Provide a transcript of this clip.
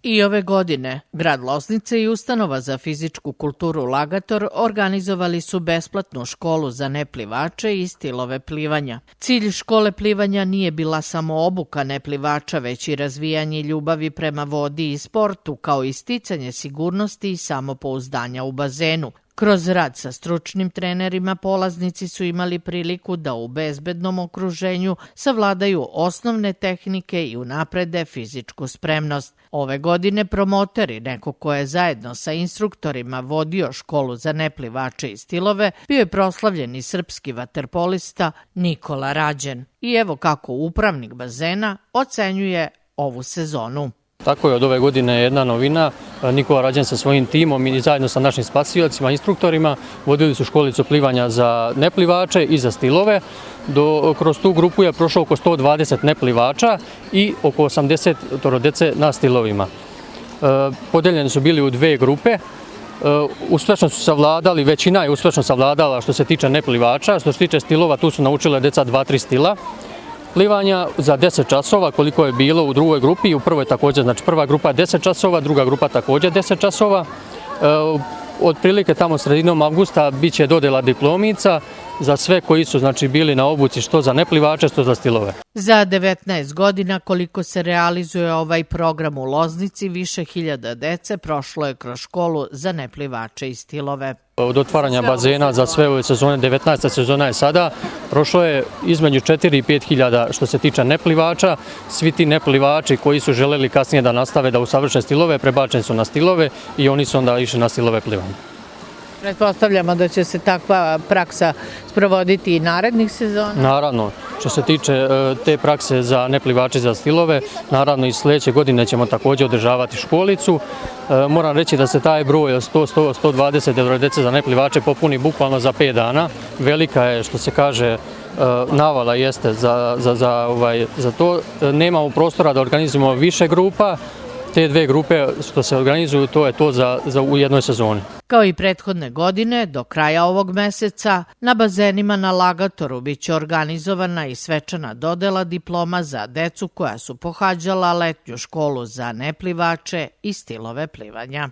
I ove godine grad Loznica i Ustanova za fizičku kulturu Lagator organizovali su besplatnu školu za neplivače i stilove plivanja. Cilj škole plivanja nije bila samo obuka neplivača, već i razvijanje ljubavi prema vodi i sportu, kao i sticanje sigurnosti i samopouzdanja u bazenu. Kroz rad sa stručnim trenerima polaznici su imali priliku da u bezbednom okruženju savladaju osnovne tehnike i unaprede fizičku spremnost. Ove godine promoteri, neko ko je zajedno sa instruktorima vodio školu za neplivače i stilove, bio je proslavljeni srpski vaterpolista Nikola Rađen. I evo kako upravnik bazena ocenjuje ovu sezonu. Tako je, od ove godine jedna novina. Nikola Rađen sa svojim timom i zajedno sa našim spasiocima, instruktorima vodili su školicu plivanja za neplivače i za stilove. Kroz tu grupu je prošlo oko 120 neplivača i oko 80 dece na stilovima. Podeljeni su bili u dve grupe. Uspešno su savladali, većina je uspešno savladala što se tiče neplivača. Što se tiče stilova, tu su naučile deca 2-3 stila plivanja za 10 časova, koliko je bilo u drugoj grupi i u prvoj također, znači prva grupa 10 časova, druga grupa također 10 časova. Otprilike tamo sredinom avgusta bit će dodela diplomica za sve koji su bili na obuci što za neplivače, što za stilove. Za 19 godina koliko se realizuje ovaj program u Loznici, više hiljada dece prošlo je kroz školu za neplivače i stilove. Od otvaranja bazena za sve ove sezone, 19. sezona je sada, prošlo je između 4 i 5 hiljada što se tiče neplivača. Svi ti neplivači koji su želeli kasnije da nastave da usavrše stilove, prebačeni su na stilove i oni su onda išli na stilove plivanja. Pretpostavljamo da će se takva praksa sprovoditi i narednih sezona? Naravno, što se tiče te prakse za neplivače za stilove, naravno i sljedeće godine ćemo također održavati školicu. Moram reći da se taj broj 100-120 dece za neplivače popuni bukvalno za 5 dana. Velika je, što se kaže, navala jeste za to. Nemamo prostora da organizujemo više grupa. Te dve grupe što se organizuju, to je to u jednoj sezoni. Kao i prethodne godine, do kraja ovog meseca, na bazenima na Lagatoru biće organizovana i svečana dodela diploma za decu koja su pohađala letnju školu za neplivače i stilove plivanja.